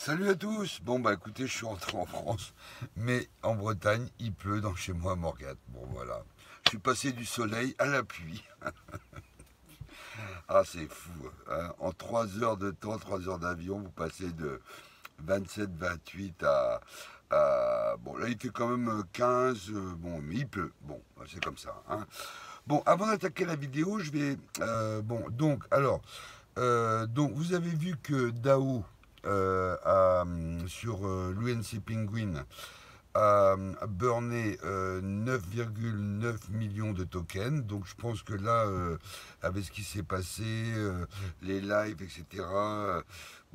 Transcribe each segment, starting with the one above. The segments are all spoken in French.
Salut à tous. Bon bah écoutez, je suis rentré en France, mais en Bretagne, il pleut dans chez moi à Morgat. Bon voilà. Je suis passé du soleil à la pluie. Ah c'est fou, hein. En 3 heures de temps, 3 heures d'avion, vous passez de 27, 28 Bon là il fait quand même 15, bon mais il pleut. Bon, bah, c'est comme ça, hein. Bon, avant d'attaquer la vidéo, je vais... bon, donc vous avez vu que DAO sur l'UNC Penguin a burné 9,9 millions de tokens. Donc je pense que là, avec ce qui s'est passé, les lives, etc.,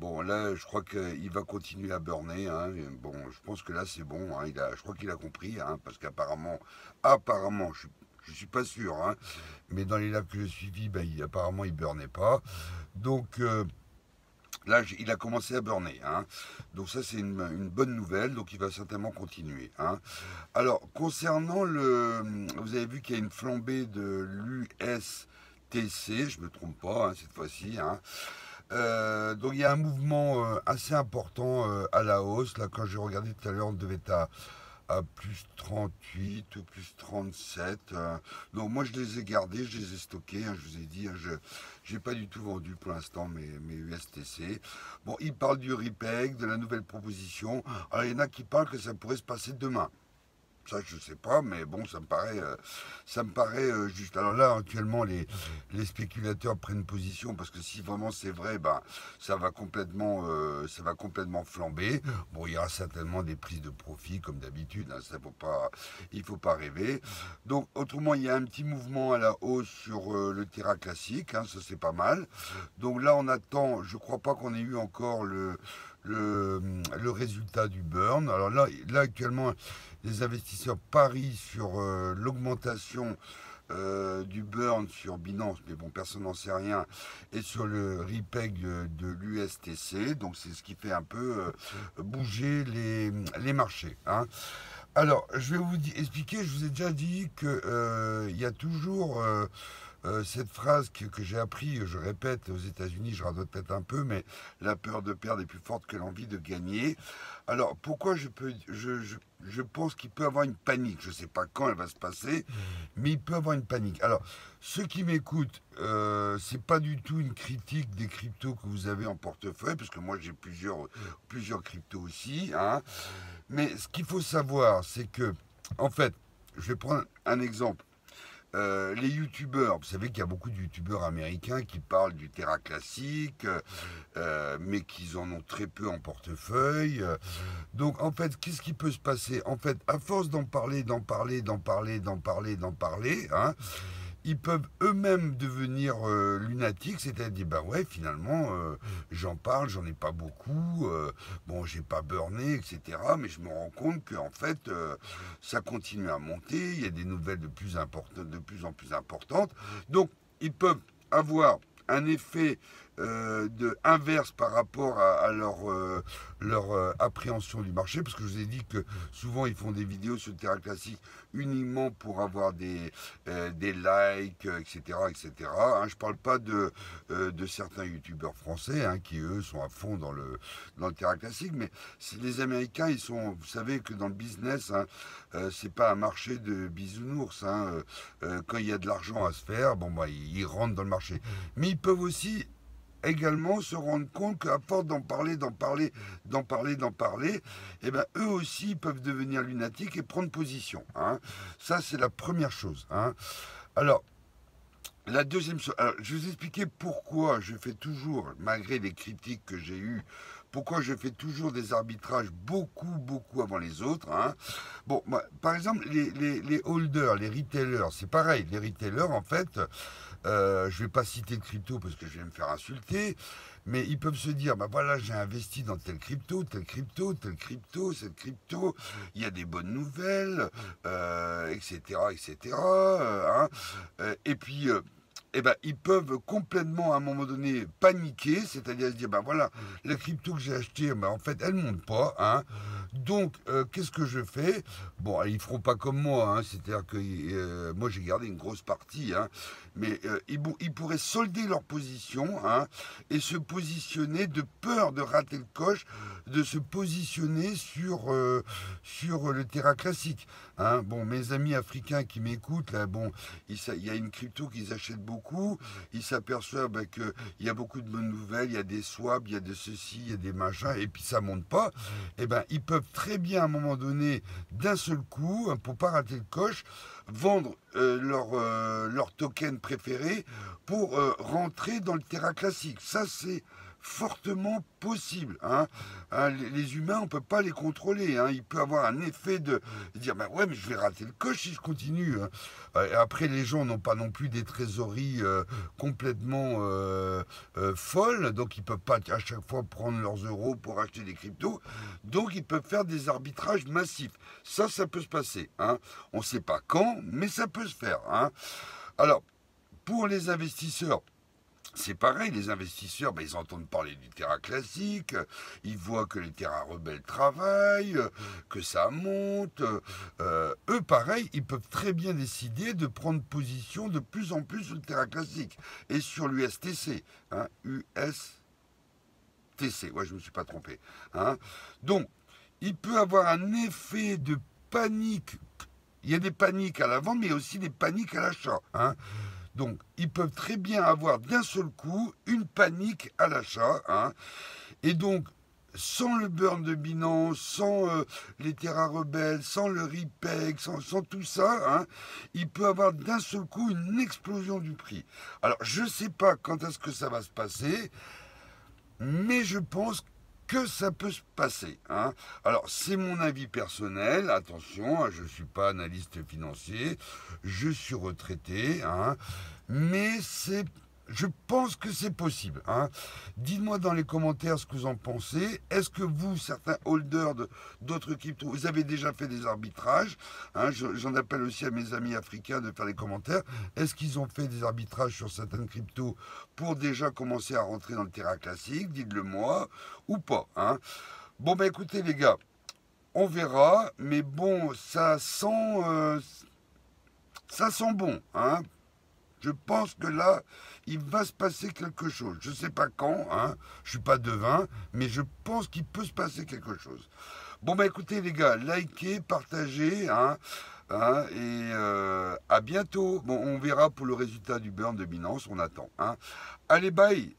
bon là, je crois qu'il va continuer à burner, hein. Bon, je pense que là, c'est bon, hein. Je crois qu'il a compris, hein, parce qu'apparemment, je suis pas sûr, hein, mais dans les lives que j'ai suivis, ben, apparemment, il burnait pas. Donc, là, il a commencé à burner, hein. Donc ça, c'est une bonne nouvelle. Donc il va certainement continuer, hein. Alors, concernant vous avez vu qu'il y a une flambée de l'USTC, je ne me trompe pas, hein, cette fois-ci, hein. Donc il y a un mouvement assez important à la hausse. Là, quand j'ai regardé tout à l'heure, on devait être à plus 38 ou plus 37. Donc moi je les ai gardés, je les ai stockés, hein, je vous ai dit, hein, je n'ai pas du tout vendu pour l'instant mes USTC. Bon, ils parlent du repeg, de la nouvelle proposition. Alors il y en a qui parlent que ça pourrait se passer demain. Ça, je sais pas, mais bon, ça me paraît juste. Alors là, actuellement, les spéculateurs prennent position parce que si vraiment c'est vrai, ben, ça va complètement flamber. Bon, il y aura certainement des prises de profit comme d'habitude. Hein, il faut pas rêver. Donc, autrement, il y a un petit mouvement à la hausse sur le Terra classique. Hein, ça, c'est pas mal. Donc là, on attend. Je crois pas qu'on ait eu encore le résultat du burn. Alors là actuellement, les investisseurs parient sur l'augmentation du burn sur Binance, mais bon, personne n'en sait rien, et sur le repeg de l'USTC. Donc c'est ce qui fait un peu bouger les marchés, hein. Alors, je vais expliquer, je vous ai déjà dit que il y a toujours cette phrase que j'ai appris, je répète, aux États-Unis, je radote peut-être un peu, mais la peur de perdre est plus forte que l'envie de gagner. Alors, pourquoi je pense qu'il peut avoir une panique. Je ne sais pas quand elle va se passer, mais il peut avoir une panique. Alors, ceux qui m'écoutent, c'est pas du tout une critique des cryptos que vous avez en portefeuille, parce que moi j'ai plusieurs cryptos aussi, hein. Mais ce qu'il faut savoir, c'est que, en fait, je vais prendre un exemple. Les youtubeurs, vous savez qu'il y a beaucoup de youtubeurs américains qui parlent du Terra classique, mais qu'ils en ont très peu en portefeuille. Donc en fait, qu'est-ce qui peut se passer? En fait, à force d'en parler, d'en parler, hein, ils peuvent eux-mêmes devenir lunatiques, c'est-à-dire, bah ouais, finalement, j'en parle, j'en ai pas beaucoup, bon, j'ai pas burné, etc. Mais je me rends compte que en fait, ça continue à monter, il y a des nouvelles de plus en plus importantes. Donc, ils peuvent avoir un effet de inverse par rapport à leur appréhension du marché, parce que je vous ai dit que souvent ils font des vidéos sur le Terra classique uniquement pour avoir des likes, etc. etc. Hein, je parle pas de certains youtubeurs français, hein, qui eux sont à fond dans le Terra classique, mais les Américains, vous savez que dans le business, hein, c'est pas un marché de bisounours, hein. Quand il y a de l'argent à se faire, bon bah ils rentrent dans le marché. Mais ils peuvent aussi également se rendre compte qu'à force d'en parler, et ben eux aussi peuvent devenir lunatiques et prendre position, hein. Ça c'est la première chose, hein. Alors la deuxième chose, alors, je vais vous expliquer pourquoi je fais toujours, malgré les critiques que j'ai eues, pourquoi je fais toujours des arbitrages beaucoup avant les autres, hein. Bon, moi, par exemple, les holders, les retailers, c'est pareil. Les retailers, en fait, je vais pas citer de crypto parce que je vais me faire insulter, mais ils peuvent se dire, bah voilà, j'ai investi dans telle crypto, cette crypto, il y a des bonnes nouvelles, etc., etc. Hein. Et puis, eh ben, ils peuvent complètement à un moment donné paniquer, c'est-à-dire se dire, ben voilà, la crypto que j'ai achetée, ben, en fait, elle ne monte pas, hein. Donc, qu'est-ce que je fais? Bon, ils feront pas comme moi, hein, c'est-à-dire que moi j'ai gardé une grosse partie, hein, mais ils pourraient solder leur position, hein, et se positionner de peur de rater le coche, de se positionner sur le terrain classique. Hein. Bon, mes amis africains qui m'écoutent, là, bon, il y a une crypto qu'ils achètent beaucoup, ils s'aperçoivent bah, qu'il y a beaucoup de bonnes nouvelles, il y a des swaps, il y a de ceci, il y a des machins, et puis ça monte pas, et ben ils peuvent très bien à un moment donné, d'un seul coup, hein, pour pas rater le coche, vendre leur token préféré pour rentrer dans le terrain classique. Ça, c'est fortement possible. Hein. Hein, les humains, on ne peut pas les contrôler. Hein. Il peut avoir un effet de dire bah ouais, mais je vais rater le coche si je continue. Hein. Après, les gens n'ont pas non plus des trésoreries complètement folles, donc ils ne peuvent pas à chaque fois prendre leurs euros pour acheter des cryptos. Donc ils peuvent faire des arbitrages massifs. Ça peut se passer. Hein. On ne sait pas quand, mais ça peut se faire. Hein. Alors, pour les investisseurs, c'est pareil, les investisseurs, ben, ils entendent parler du terrain classique, ils voient que les terrains rebelles travaillent, que ça monte. Eux, pareil, ils peuvent très bien décider de prendre position de plus en plus sur le terrain classique et sur l'USTC. Hein, USTC, ouais, je ne me suis pas trompé. Hein. Donc, il peut avoir un effet de panique. Il y a des paniques à la vente, mais il y a aussi des paniques à l'achat. Hein. Donc, ils peuvent très bien avoir d'un seul coup une panique à l'achat. Hein, et donc, sans le burn de Binance, sans les Terra rebelles, sans le RIPEG, sans tout ça, hein, il peut avoir d'un seul coup une explosion du prix. Alors, je ne sais pas quand est-ce que ça va se passer, mais je pense que ça peut se passer. Hein. Alors, c'est mon avis personnel, attention, je ne suis pas analyste financier, je suis retraité, hein, mais je pense que c'est possible. Hein. Dites-moi dans les commentaires ce que vous en pensez. Est-ce que vous, certains holders d'autres cryptos, vous avez déjà fait des arbitrages? Hein, j'en appelle aussi à mes amis africains de faire des commentaires. Est-ce qu'ils ont fait des arbitrages sur certaines cryptos pour déjà commencer à rentrer dans le terrain classique? Dites-le moi ou pas. Hein. Bon, ben écoutez les gars, on verra. Mais bon, ça sent bon. Hein. Je pense que là, il va se passer quelque chose. Je ne sais pas quand, hein, je ne suis pas devin, mais je pense qu'il peut se passer quelque chose. Bon, bah écoutez les gars, likez, partagez, hein, hein, et à bientôt. Bon, on verra pour le résultat du burn de Binance, on attend. Hein. Allez, bye.